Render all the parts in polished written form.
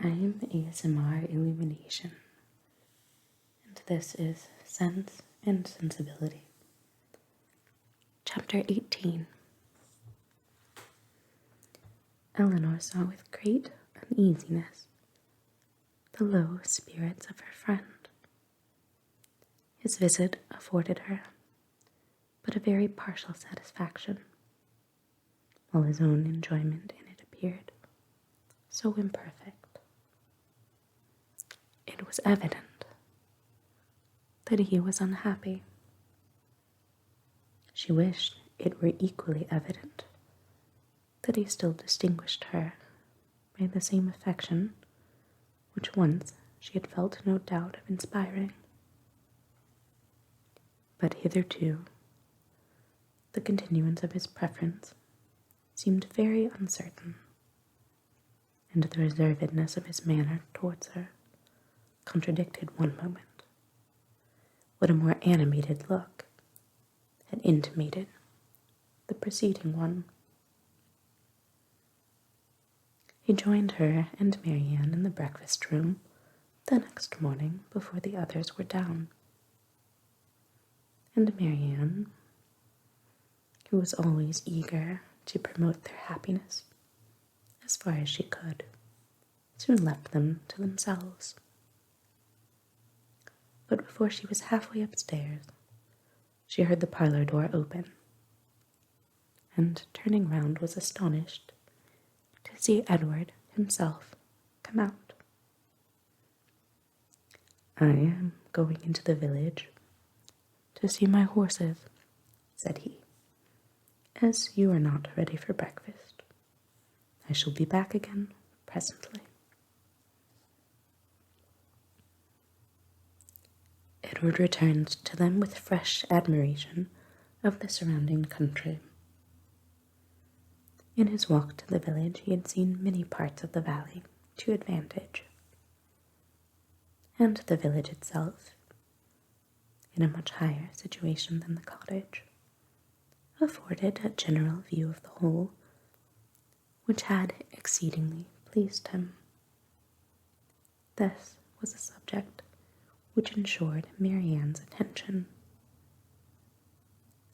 I'm ASMR Illumination, and this is Sense and Sensibility. Chapter 18. Eleanor saw with great uneasiness the low spirits of her friend. His visit afforded her but a very partial satisfaction, while his own enjoyment in it appeared so imperfect. It was evident that he was unhappy. She wished it were equally evident that he still distinguished her by the same affection which once she had felt no doubt of inspiring. But hitherto, the continuance of his preference seemed very uncertain, and the reservedness of his manner towards her contradicted one moment what a more animated look had intimated the preceding one. He joined her and Marianne in the breakfast room the next morning before the others were down, and Marianne, who was always eager to promote their happiness as far as she could, soon left them to themselves. But before she was halfway upstairs, she heard the parlor door open, and turning round was astonished to see Edward himself come out. "I am going into the village to see my horses," said he. "As you are not ready for breakfast, I shall be back again presently." Edward returned to them with fresh admiration of the surrounding country. In his walk to the village he had seen many parts of the valley to advantage, and the village itself, in a much higher situation than the cottage, afforded a general view of the whole, which had exceedingly pleased him. This was a subject which ensured Marianne's attention,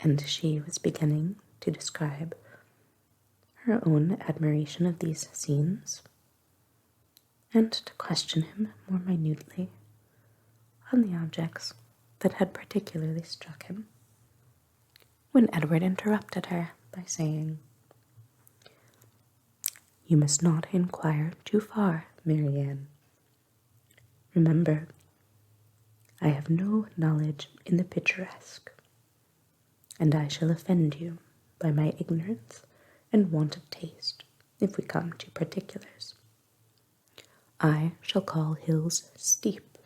and she was beginning to describe her own admiration of these scenes, and to question him more minutely on the objects that had particularly struck him, when Edward interrupted her by saying, "You must not inquire too far, Marianne. Remember, I have no knowledge in the picturesque, and I shall offend you by my ignorance and want of taste if we come to particulars. I shall call hills steep,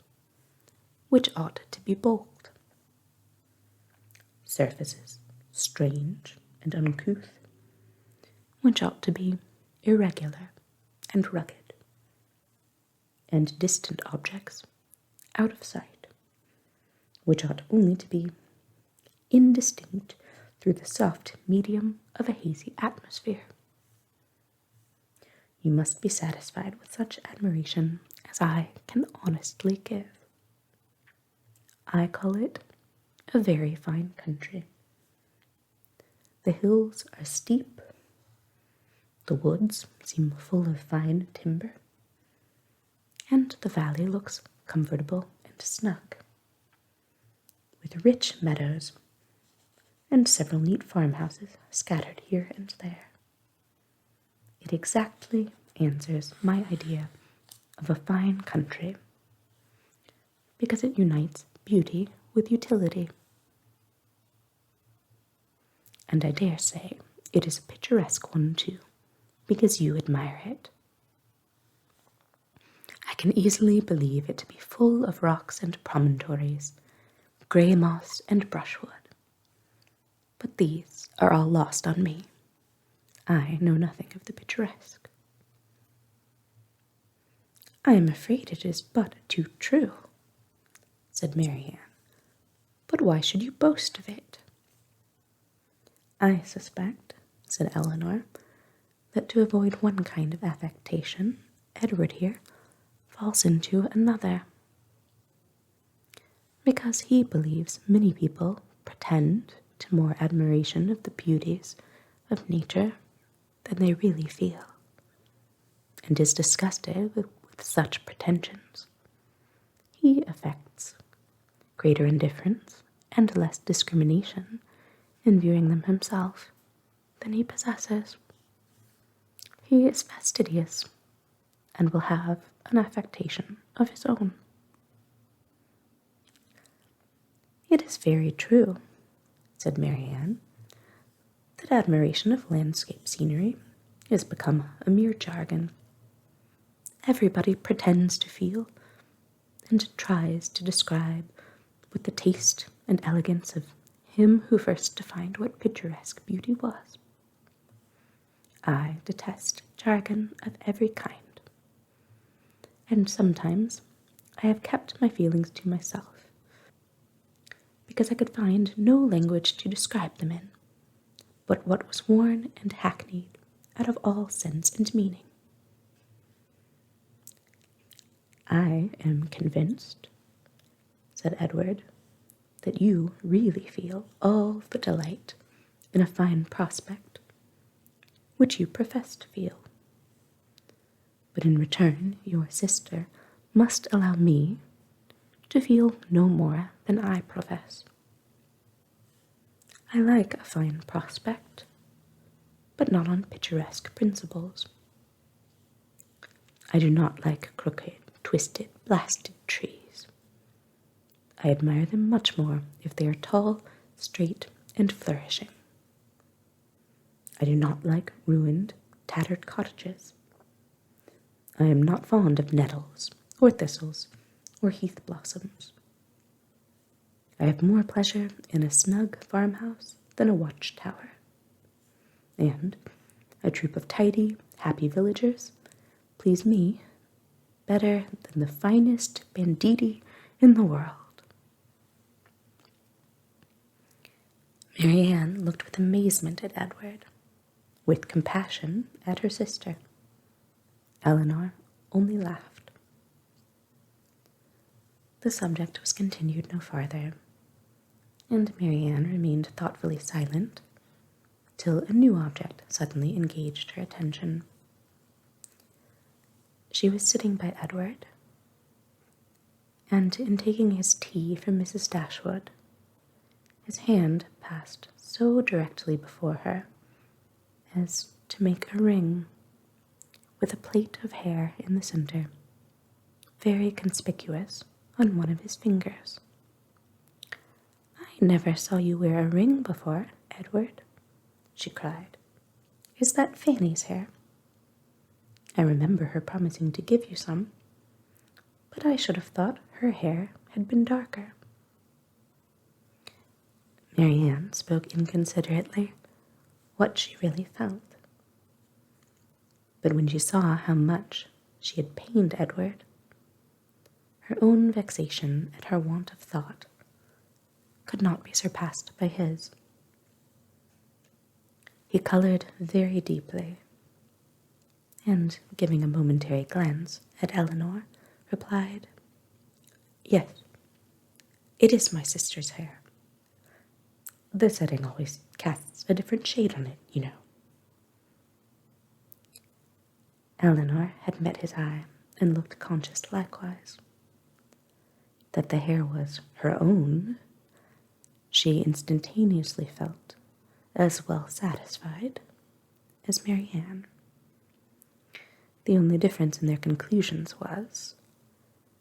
which ought to be bold; surfaces strange and uncouth, which ought to be irregular and rugged; and distant objects out of sight, which ought only to be indistinct through the soft medium of a hazy atmosphere. You must be satisfied with such admiration as I can honestly give. I call it a very fine country. The hills are steep, the woods seem full of fine timber, and the valley looks comfortable and snug, with rich meadows and several neat farmhouses scattered here and there. It exactly answers my idea of a fine country, because it unites beauty with utility. And I dare say it is a picturesque one too, because you admire it. I can easily believe it to be full of rocks and promontories, grey moss and brushwood. But these are all lost on me. I know nothing of the picturesque." "I am afraid it is but too true," said Marianne. "But why should you boast of it?" "I suspect," said Eleanor, "that to avoid one kind of affectation, Edward here falls into another, because he believes many people pretend to more admiration of the beauties of nature than they really feel, and is disgusted with such pretensions. He affects greater indifference and less discrimination in viewing them himself than he possesses. He is fastidious and will have an affectation of his own. It is very true, said Marianne, that admiration of landscape scenery has become a mere jargon. Everybody pretends to feel and tries to describe with the taste and elegance of him who first defined what picturesque beauty was. I detest jargon of every kind, and sometimes I have kept my feelings to myself, because I could find no language to describe them in, but what was worn and hackneyed out of all sense and meaning. I am convinced, said Edward, that you really feel all the delight in a fine prospect which you profess to feel. But in return, your sister must allow me to feel no more than I profess. I like a fine prospect, but not on picturesque principles. I do not like crooked, twisted, blasted trees. I admire them much more if they are tall, straight, and flourishing. I do not like ruined, tattered cottages. I am not fond of nettles, or thistles, or heath blossoms. I have more pleasure in a snug farmhouse than a watchtower. And a troop of tidy, happy villagers please me better than the finest banditti in the world. Marianne looked with amazement at Edward, with compassion at her sister. Eleanor only laughed. The subject was continued no farther, and Marianne remained thoughtfully silent till a new object suddenly engaged her attention. She was sitting by Edward, and in taking his tea from Mrs. Dashwood, his hand passed so directly before her as to make a ring with a plait of hair in the center, very conspicuous on one of his fingers. "I never saw you wear a ring before, Edward," she cried. "Is that Fanny's hair? I remember her promising to give you some, but I should have thought her hair had been darker." Marianne spoke inconsiderately what she really felt. But when she saw how much she had pained Edward, her own vexation at her want of thought could not be surpassed by his. He colored very deeply, and, giving a momentary glance at Eleanor, replied, "Yes, it is my sister's hair. The setting always casts a different shade on it, you know." Eleanor had met his eye and looked conscious likewise. That the hair was her own, she instantaneously felt as well satisfied as Marianne. The only difference in their conclusions was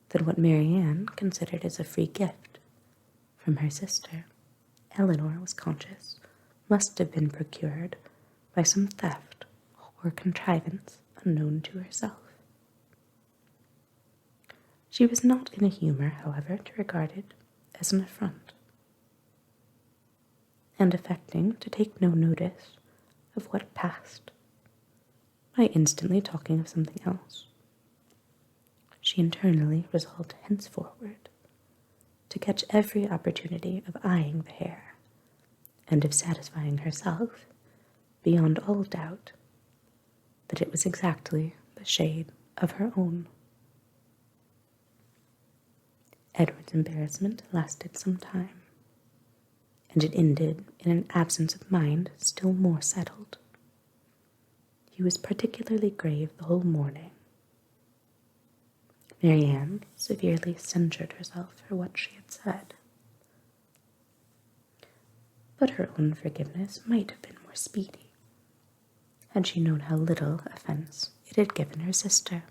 that what Marianne considered as a free gift from her sister, Eleanor was conscious must have been procured by some theft or contrivance unknown to herself. She was not in a humor, however, to regard it as an affront, and affecting to take no notice of what passed, by instantly talking of something else, she internally resolved henceforward to catch every opportunity of eyeing the hair, and of satisfying herself, beyond all doubt, that it was exactly the shade of her own. Edward's embarrassment lasted some time, and it ended in an absence of mind still more settled. He was particularly grave the whole morning. Marianne severely censured herself for what she had said. But her own forgiveness might have been more speedy, had she known how little offence it had given her sister.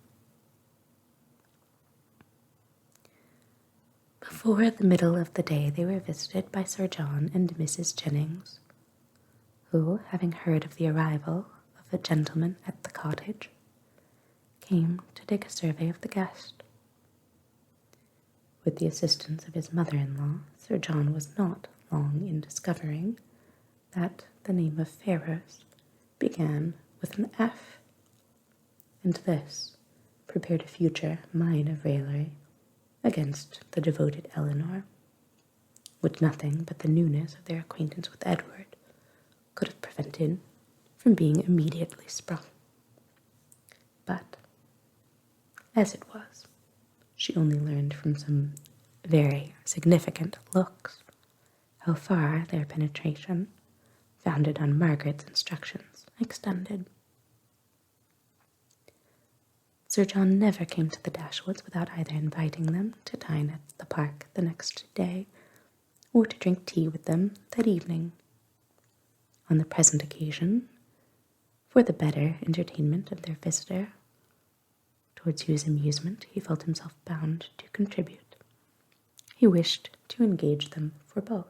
Before the middle of the day they were visited by Sir John and Mrs. Jennings, who, having heard of the arrival of a gentleman at the cottage, came to take a survey of the guest. With the assistance of his mother-in-law, Sir John was not long in discovering that the name of Ferrers began with an F, and this prepared a future mine of raillery against the devoted Eleanor, which nothing but the newness of their acquaintance with Edward could have prevented from being immediately sprung. But, as it was, she only learned from some very significant looks how far their penetration, founded on Margaret's instructions, extended. Sir John never came to the Dashwoods without either inviting them to dine at the park the next day, or to drink tea with them that evening. On the present occasion, for the better entertainment of their visitor, towards whose amusement he felt himself bound to contribute, he wished to engage them for both.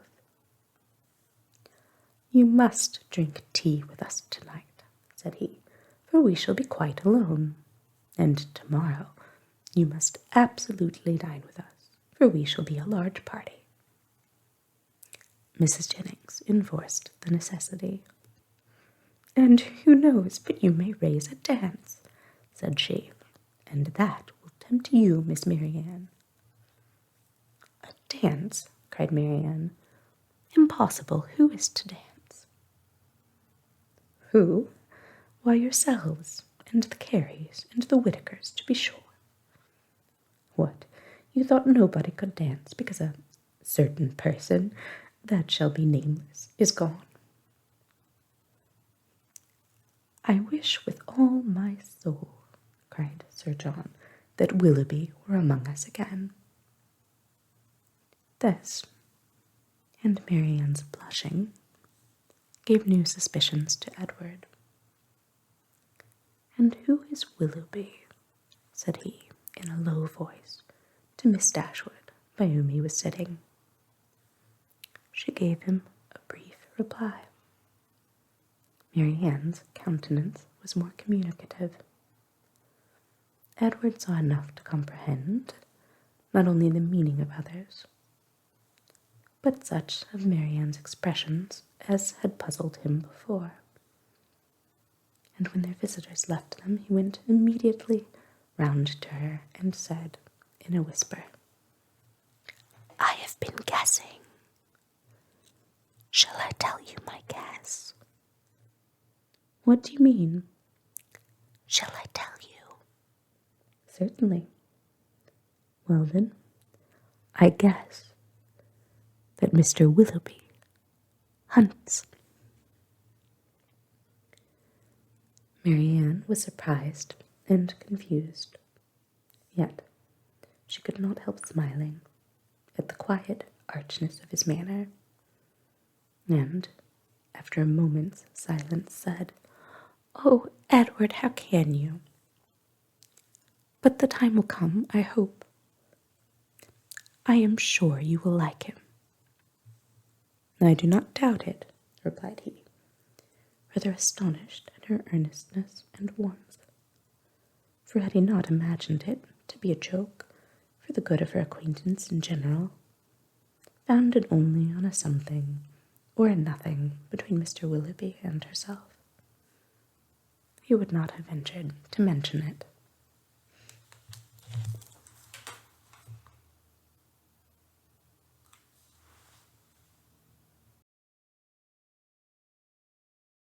"You must drink tea with us tonight," said he, "for we shall be quite alone. And tomorrow you must absolutely dine with us, for we shall be a large party." Mrs. Jennings enforced the necessity. "And who knows but you may raise a dance," said she, "and that will tempt you, Miss Marianne." "A dance?" cried Marianne. "Impossible. Who is to dance?" "Who? Why, yourselves, and the Careys, and the Whitakers, to be sure. What, you thought nobody could dance because a certain person, that shall be nameless, is gone?" "I wish with all my soul," cried Sir John, "that Willoughby were among us again." This, and Marianne's blushing, gave new suspicions to Edward. "And who is Willoughby?" said he, in a low voice, to Miss Dashwood, by whom he was sitting. She gave him a brief reply. Marianne's countenance was more communicative. Edward saw enough to comprehend not only the meaning of others, but such of Marianne's expressions as had puzzled him before. And when their visitors left them, he went immediately round to her and said, in a whisper, "I have been guessing. Shall I tell you my guess?" "What do you mean?" "Shall I tell you?" "Certainly." "Well then, I guess that Mr. Willoughby hunts." Marianne was surprised and confused, yet she could not help smiling at the quiet archness of his manner, and, after a moment's silence, said, "Oh, Edward, how can you? But the time will come, I hope. I am sure you will like him." "I do not doubt it," replied he, rather astonished at her earnestness and warmth. For had he not imagined it to be a joke for the good of her acquaintance in general, founded only on a something or a nothing between Mr. Willoughby and herself? He would not have ventured to mention it.